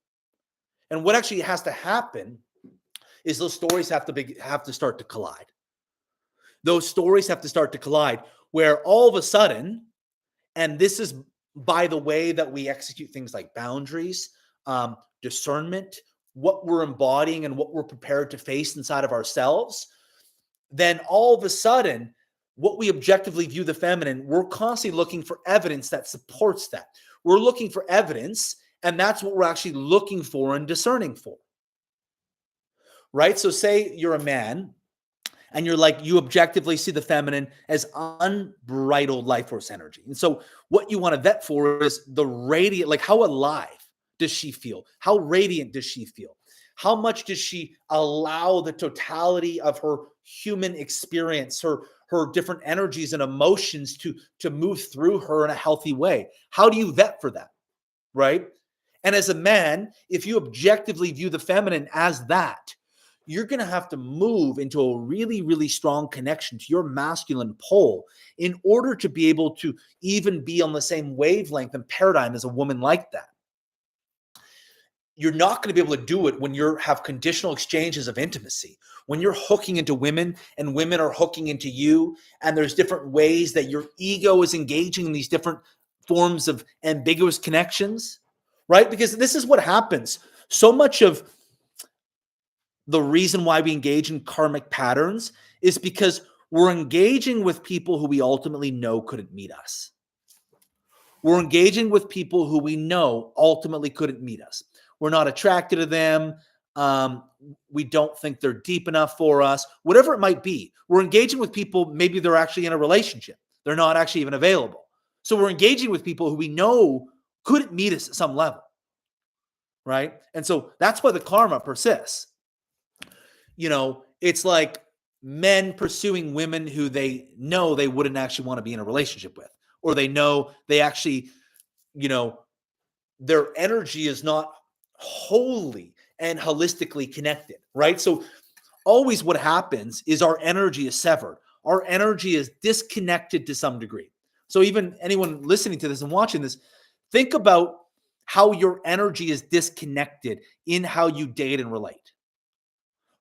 And what actually has to happen is those stories have to start to collide. Those stories have to start to collide where all of a sudden, and this is by the way that we execute things like boundaries, discernment, what we're embodying and what we're prepared to face inside of ourselves, then all of a sudden, what we objectively view the feminine, we're constantly looking for evidence that supports that. We're looking for evidence, and that's what we're actually looking for and discerning for. Right? So say you're a man and you objectively see the feminine as unbridled life force energy. And so what you want to vet for is the radiant, like, how alive does she feel? How radiant does she feel? How much does she allow the totality of her human experience, her different energies and emotions to move through her in a healthy way? How do you vet for that? Right? And as a man, if you objectively view the feminine as that, you're going to have to move into a really, really strong connection to your masculine pole in order to be able to even be on the same wavelength and paradigm as a woman like that. You're not going to be able to do it when you have conditional exchanges of intimacy. When you're hooking into women and women are hooking into you, and there's different ways that your ego is engaging in these different forms of ambiguous connections, right? Because this is what happens. So much of the reason why we engage in karmic patterns is because we're engaging with people who we ultimately know couldn't meet us. We're engaging with people who we know ultimately couldn't meet us. We're not attracted to them. We don't think they're deep enough for us, whatever it might be. We're engaging with people, maybe they're actually in a relationship. They're not actually even available. So we're engaging with people who we know couldn't meet us at some level, right? And so that's why the karma persists. You know, it's like men pursuing women who they know they wouldn't actually want to be in a relationship with, or they know they actually, you know, their energy is not wholly and holistically connected, right? So always what happens is our energy is severed. Our energy is disconnected to some degree. So even anyone listening to this and watching this, think about how your energy is disconnected in how you date and relate,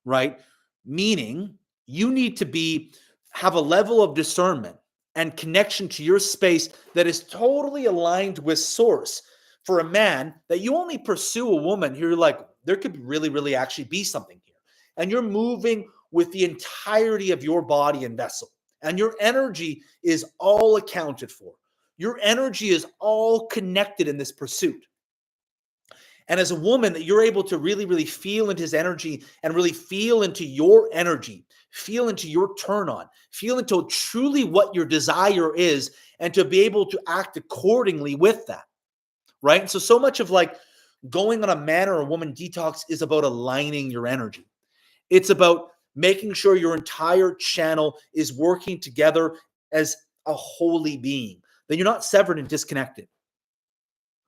right? Meaning you need to have a level of discernment and connection to your space that is totally aligned with source. For a man, that you only pursue a woman who you're like, there could really, really actually be something here. And you're moving with the entirety of your body and vessel. And your energy is all accounted for. Your energy is all connected in this pursuit. And as a woman, you're able to really, really feel into his energy and really feel into your energy, feel into your turn on, feel into truly what your desire is, and to be able to act accordingly with that. Right? And so much of like going on a man or a woman detox is about aligning your energy. It's about making sure your entire channel is working together as a holy being, that you're not severed and disconnected.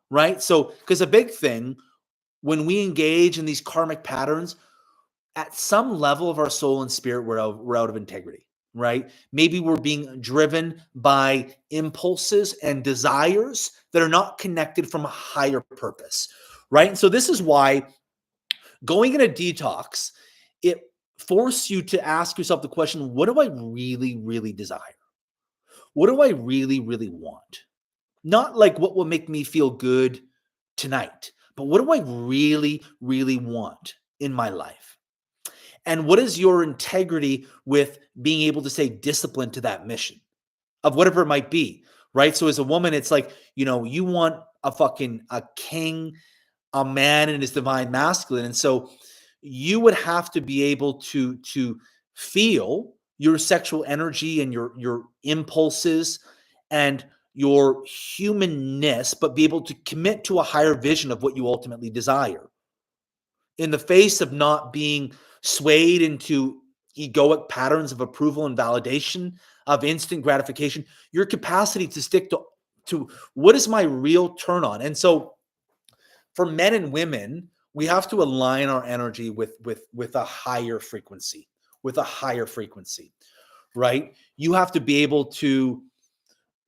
Right? So, because a big thing when we engage in these karmic patterns, at some level of our soul and spirit, we're out of integrity. Right? Maybe we're being driven by impulses and desires that are not connected from a higher purpose. Right? And so this is why going in a detox, it forces you to ask yourself the question, what do I really, really desire? What do I really, really want? Not like what will make me feel good tonight, but what do I really, really want in my life? And what is your integrity with being able to stay disciplined to that mission of whatever it might be, right? So as a woman, it's like, you know, you want a king, a man in his divine masculine. And so you would have to be able to feel your sexual energy and your impulses and your humanness, but be able to commit to a higher vision of what you ultimately desire. In the face of not being swayed into egoic patterns of approval and validation, of instant gratification, your capacity to stick to what is my real turn on. And so for men and women, we have to align our energy with a higher frequency, right? You have to be able to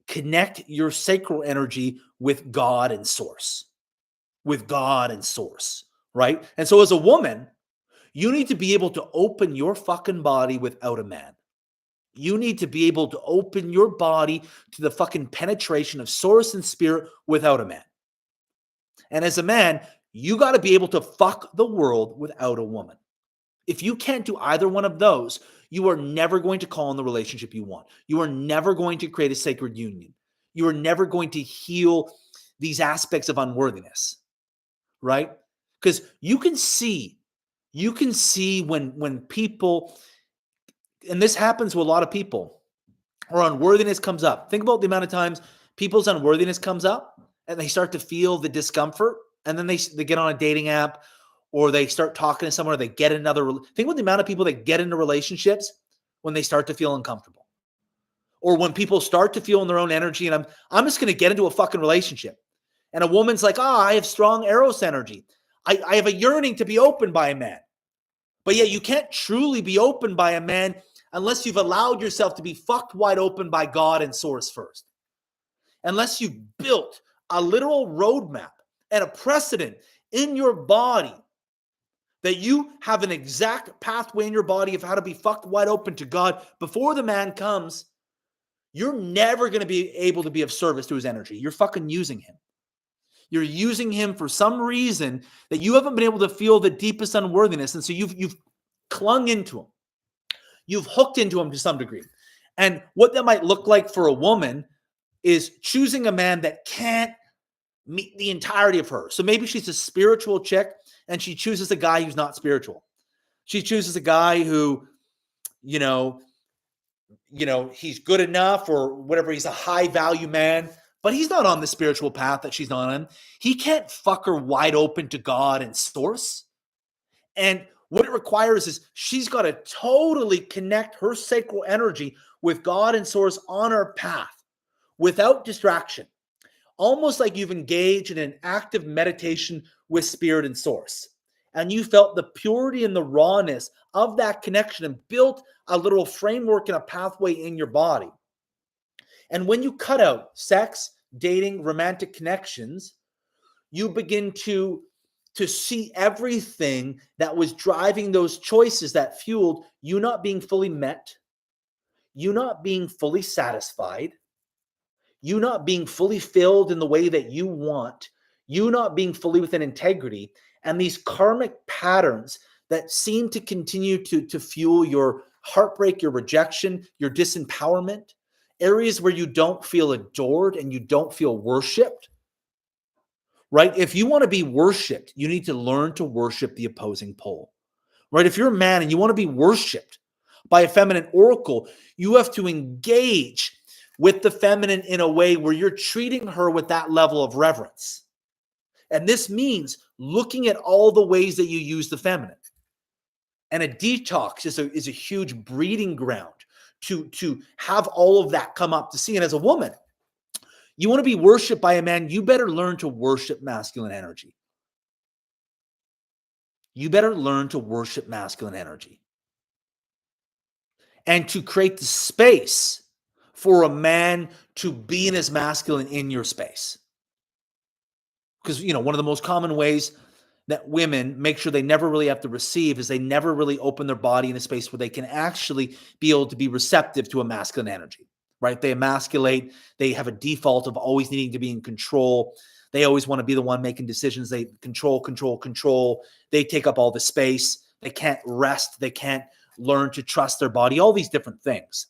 connect your sacral energy with God and source, right? And so as a woman, you need to be able to open your fucking body without a man. You need to be able to open your body to the fucking penetration of source and spirit without a man. And as a man, you got to be able to fuck the world without a woman. If you can't do either one of those, you are never going to call in the relationship you want. You are never going to create a sacred union. You are never going to heal these aspects of unworthiness, right? Because you can see when people, and this happens to a lot of people, or unworthiness comes up. Think about the amount of times people's unworthiness comes up and they start to feel the discomfort, and then they get on a dating app, or they start talking to someone, or they get another. Think about the amount of people that get into relationships when they start to feel uncomfortable, or when people start to feel in their own energy. And I'm just going to get into a fucking relationship, and a woman's like, I have strong Eros energy. I have a yearning to be opened by a man. But yeah, you can't truly be open by a man unless you've allowed yourself to be fucked wide open by God and source first. Unless you've built a literal roadmap and a precedent in your body that you have an exact pathway in your body of how to be fucked wide open to God before the man comes, you're never going to be able to be of service to his energy. You're fucking using him. You're using him for some reason that you haven't been able to feel the deepest unworthiness. And so you've clung into him. You've hooked into him to some degree. And what that might look like for a woman is choosing a man that can't meet the entirety of her. So maybe she's a spiritual chick and she chooses a guy who's not spiritual. She chooses a guy who, you know, he's good enough or whatever. He's a high value man, but he's not on the spiritual path that she's not on. He can't fuck her wide open to God and source. And what it requires is she's got to totally connect her sacral energy with God and source on her path without distraction. Almost like you've engaged in an active meditation with spirit and source. And you felt the purity and the rawness of that connection and built a little framework and a pathway in your body. And when you cut out sex, dating, romantic connections, you begin to see everything that was driving those choices that fueled you not being fully met, you not being fully satisfied, you not being fully filled in the way that you want, you not being fully within integrity, and these karmic patterns that seem to continue to fuel your heartbreak, your rejection, your disempowerment, areas where you don't feel adored and you don't feel worshiped, right? If you want to be worshiped, you need to learn to worship the opposing pole, right? If you're a man and you want to be worshiped by a feminine oracle, you have to engage with the feminine in a way where you're treating her with that level of reverence. And this means looking at all the ways that you use the feminine. And a detox is a huge breeding ground to have all of that come up to see. And as a woman, you want to be worshiped by a man, you better learn to worship masculine energy. You better learn to worship masculine energy. And to create the space for a man to be in his masculine in your space. Because, one of the most common ways that women make sure they never really have to receive is they never really open their body in a space where they can actually be able to be receptive to a masculine energy, right? They emasculate. They have a default of always needing to be in control. They always want to be the one making decisions. They control. They take up all the space. They can't rest. They can't learn to trust their body, all these different things.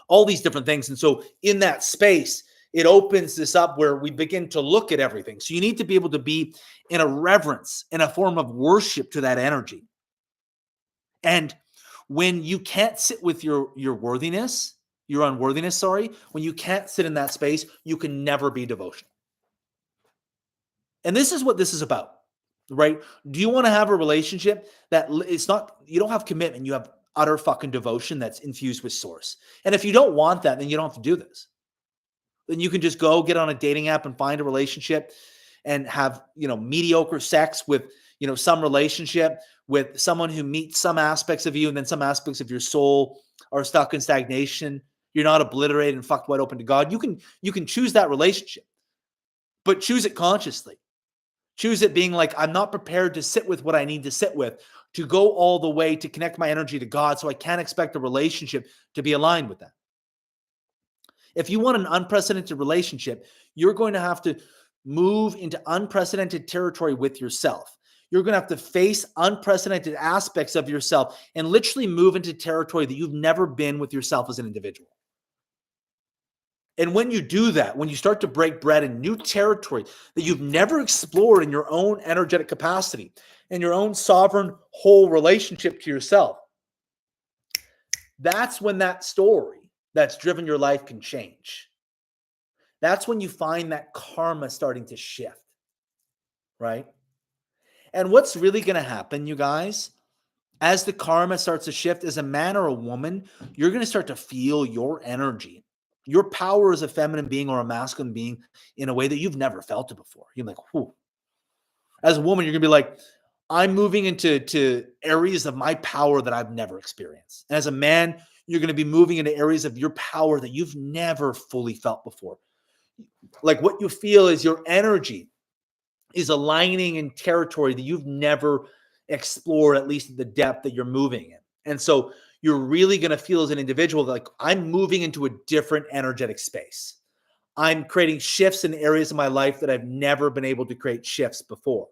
And so in that space, it opens this up where we begin to look at everything. So you need to be able to be in a reverence, in a form of worship to that energy. And when you can't sit with your unworthiness, when you can't sit in that space, you can never be devotional. And this is what this is about, right? Do you want to have a relationship that it's not, you don't have commitment, you have utter fucking devotion that's infused with source. And if you don't want that, then you don't have to do this. Then you can just go get on a dating app and find a relationship and have, mediocre sex with, some relationship with someone who meets some aspects of you and then some aspects of your soul are stuck in stagnation. You're not obliterated and fucked wide open to God. You can choose that relationship, but choose it consciously. Choose it being like, I'm not prepared to sit with what I need to sit with to go all the way to connect my energy to God. So I can't expect a relationship to be aligned with that. If you want an unprecedented relationship, you're going to have to move into unprecedented territory with yourself. You're going to have to face unprecedented aspects of yourself and literally move into territory that you've never been with yourself as an individual. And when you do that, when you start to break bread in new territory that you've never explored in your own energetic capacity, in your own sovereign whole relationship to yourself, that's when that story that's driven your life can change. That's when you find that karma starting to shift, right? And what's really going to happen, you guys, as the karma starts to shift, as a man or a woman, you're going to start to feel your energy, your power as a feminine being or a masculine being in a way that you've never felt it before. You're like, whew. As a woman, you're going to be like, I'm moving into areas of my power that I've never experienced. And as a man, you're going to be moving into areas of your power that you've never fully felt before. Like what you feel is your energy is aligning in territory that you've never explored, at least at the depth that you're moving in. And so you're really going to feel as an individual like I'm moving into a different energetic space. I'm creating shifts in areas of my life that I've never been able to create shifts before.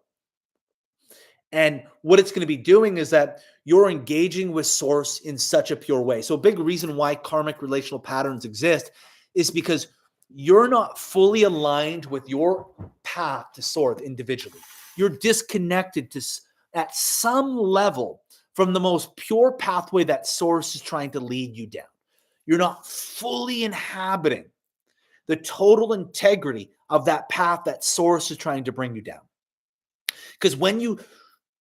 And what it's going to be doing is that you're engaging with source in such a pure way. So a big reason why karmic relational patterns exist is because you're not fully aligned with your path to source individually. You're disconnected at some level from the most pure pathway that source is trying to lead you down. You're not fully inhabiting the total integrity of that path that source is trying to bring you down. Because when you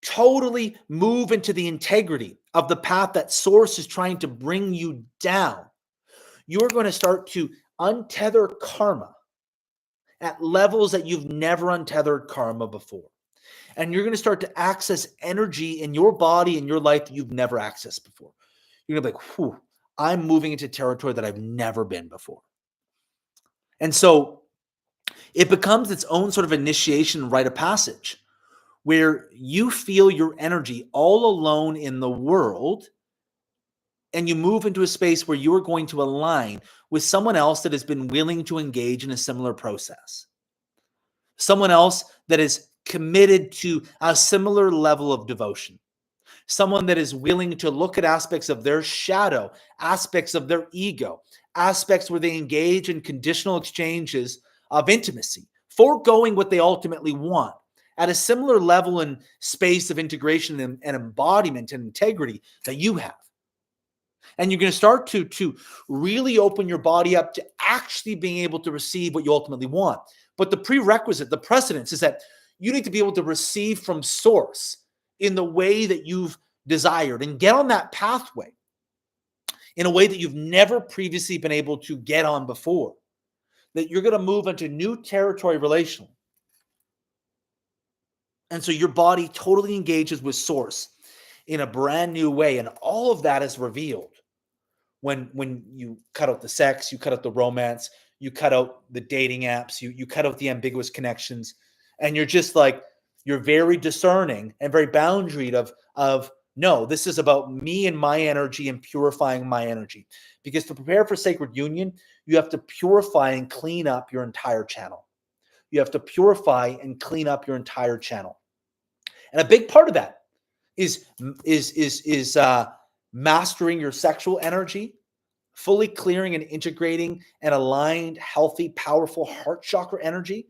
totally move into the integrity of the path that source is trying to bring you down, you're going to start to untether karma at levels that you've never untethered karma before. And you're going to start to access energy in your body and your life that you've never accessed before. You're going to be like, whew, I'm moving into territory that I've never been before. And so it becomes its own sort of initiation rite of passage, where you feel your energy all alone in the world, and you move into a space where you're going to align with someone else that has been willing to engage in a similar process. Someone else that is committed to a similar level of devotion. Someone that is willing to look at aspects of their shadow, aspects of their ego, aspects where they engage in conditional exchanges of intimacy, foregoing what they ultimately want, at a similar level and space of integration and embodiment and integrity that you have. And you're going to start to really open your body up to actually being able to receive what you ultimately want. But the prerequisite, the precedence is that you need to be able to receive from source in the way that you've desired and get on that pathway in a way that you've never previously been able to get on before. That you're going to move into new territory relationally. And so your body totally engages with source in a brand new way. And all of that is revealed when you cut out the sex, you cut out the romance, you cut out the dating apps, you cut out the ambiguous connections. And you're just like, you're very discerning and very boundaried of no, this is about me and my energy and purifying my energy. Because to prepare for sacred union, you have to purify and clean up your entire channel. You have to purify and clean up your entire channel. And a big part of that is mastering your sexual energy, fully clearing and integrating an aligned, healthy, powerful heart chakra energy.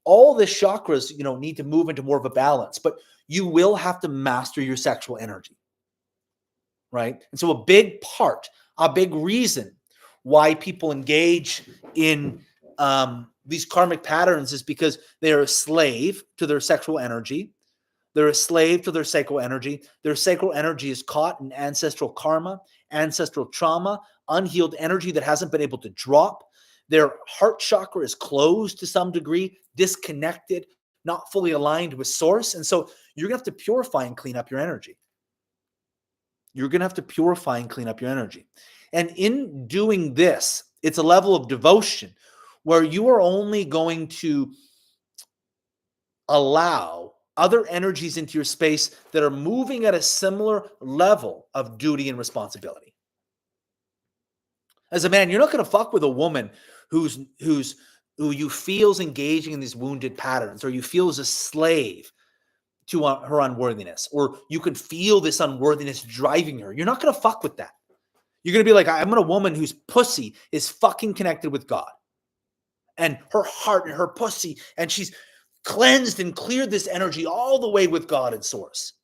All the chakras, need to move into more of a balance, but you will have to master your sexual energy, right? And so a big reason why people engage in these karmic patterns is because they are a slave to their sexual energy. They're a slave to their sacral energy. Their sacral energy is caught in ancestral karma, ancestral trauma, unhealed energy that hasn't been able to drop. Their heart chakra is closed to some degree, disconnected, not fully aligned with source. And so you're going to have to purify and clean up your energy. You're going to have to purify and clean up your energy. And in doing this, it's a level of devotion where you are only going to allow other energies into your space that are moving at a similar level of duty and responsibility. As a man, you're not going to fuck with a woman who you feel is engaging in these wounded patterns, or you feel is a slave to her unworthiness, or you can feel this unworthiness driving her. You're not going to fuck with that. You're going to be like, I'm a woman whose pussy is fucking connected with God, and her heart and her pussy, and she's cleansed and cleared this energy all the way with God and source.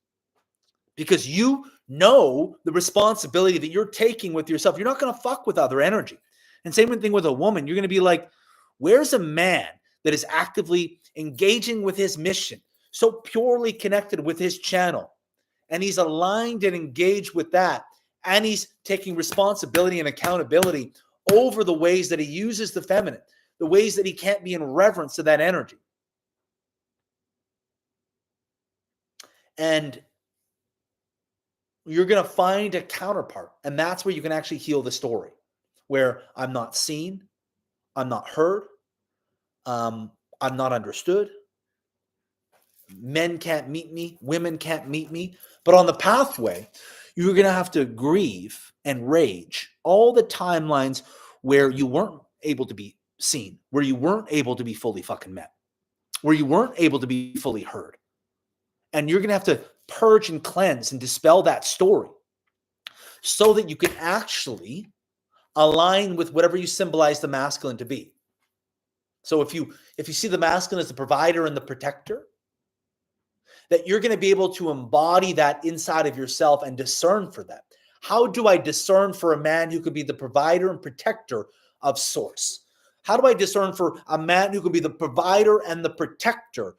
Because you know the responsibility that you're taking with yourself. You're not going to fuck with other energy. And same thing with a woman. You're going to be like, where's a man that is actively engaging with his mission, so purely connected with his channel, and he's aligned and engaged with that, and he's taking responsibility and accountability over the ways that he uses the feminine, the ways that he can't be in reverence to that energy. And you're going to find a counterpart. And that's where you can actually heal the story, where I'm not seen, I'm not heard, I'm not understood. Men can't meet me, women can't meet me. But on the pathway, you're going to have to grieve and rage all the timelines where you weren't able to be seen, where you weren't able to be fully fucking met, where you weren't able to be fully heard. And you're going to have to purge and cleanse and dispel that story so that you can actually align with whatever you symbolize the masculine to be. So if you see the masculine as the provider and the protector, that you're going to be able to embody that inside of yourself and discern for that. How do I discern for a man who could be the provider and protector of source? How do I discern for a man who could be the provider and the protector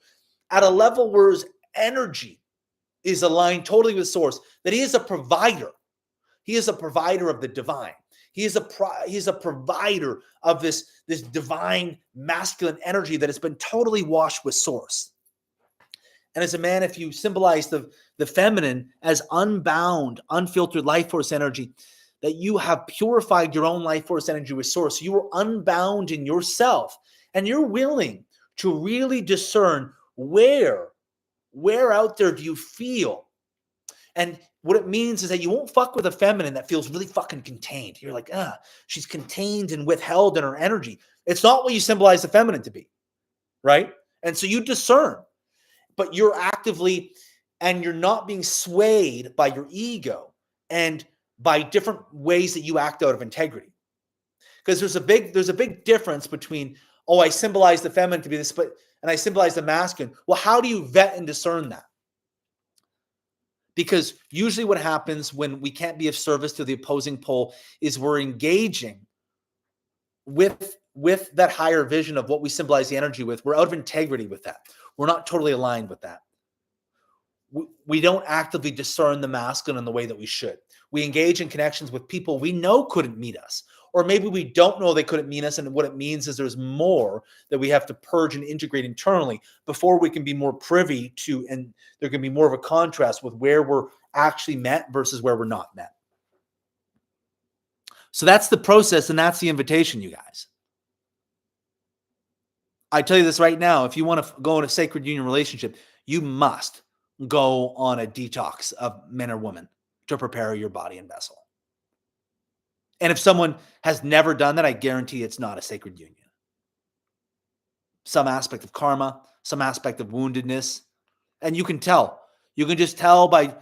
at a level where his energy is aligned totally with source, that he is a provider. He is a provider of the divine. He is a provider of this divine masculine energy that has been totally washed with source. And as a man, if you symbolize the feminine as unbound, unfiltered life force energy, that you have purified your own life force energy with source. You are unbound in yourself, and you're willing to really discern where out there do you feel. And what it means is that you won't fuck with a feminine that feels really fucking contained. You're like, she's contained and withheld in her energy. It's not what you symbolize the feminine to be, right? And so you discern, but you're actively, and you're not being swayed by your ego and by different ways that you act out of integrity. Because there's a big difference between, I symbolize the feminine to be this, and I symbolize the masculine. Well, how do you vet and discern that? Because usually what happens when we can't be of service to the opposing pole is we're engaging with that higher vision of what we symbolize the energy with. We're out of integrity with that. We're not totally aligned with that. We don't actively discern the masculine in the way that we should. We engage in connections with people we know couldn't meet us, or maybe we don't know they couldn't meet us. And what it means is there's more that we have to purge and integrate internally before we can be more privy to, and there can be more of a contrast with where we're actually met versus where we're not met. So that's the process, and that's the invitation, you guys. I tell you this right now, if you want to go in a sacred union relationship, you must go on a detox of men or women to prepare your body and vessel. And if someone has never done that, I guarantee it's not a sacred union. Some aspect of karma, some aspect of woundedness. And you can tell. You can just tell by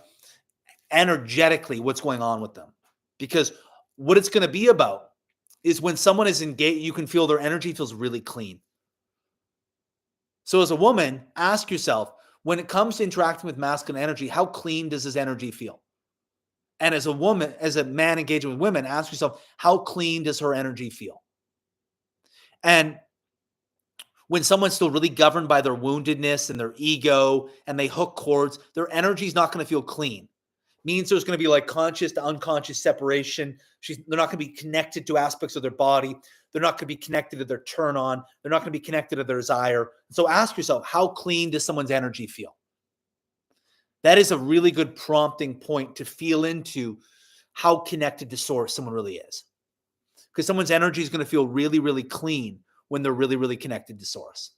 energetically what's going on with them. Because what it's going to be about is when someone is engaged, you can feel their energy feels really clean. So as a woman, ask yourself, when it comes to interacting with masculine energy, how clean does his energy feel? And as a woman, as a man engaging with women, ask yourself, how clean does her energy feel? And when someone's still really governed by their woundedness and their ego and they hook cords, their energy is not going to feel clean. Means there's going to be like conscious to unconscious separation. They're not going to be connected to aspects of their body. They're not going to be connected to their turn on. They're not going to be connected to their desire. So ask yourself, how clean does someone's energy feel? That is a really good prompting point to feel into how connected to source someone really is. Because someone's energy is going to feel really, really clean when they're really, really connected to source.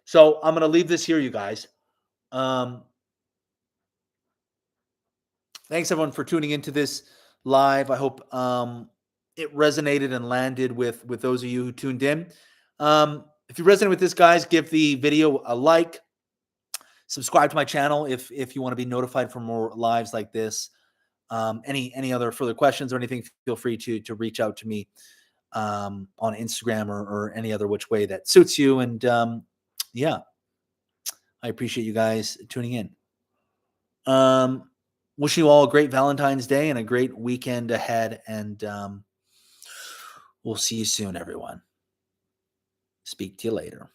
So I'm going to leave this here, you guys. Thanks, everyone, for tuning into this live. I hope it resonated and landed with those of you who tuned in. If you resonate with this, guys, give the video a like. Subscribe to my channel if you want to be notified for more lives like this. Any other further questions or anything, feel free to reach out to me on Instagram or any other which way that suits you. And yeah, I appreciate you guys tuning in. Wishing you all a great Valentine's Day and a great weekend ahead. And we'll see you soon, everyone. Speak to you later.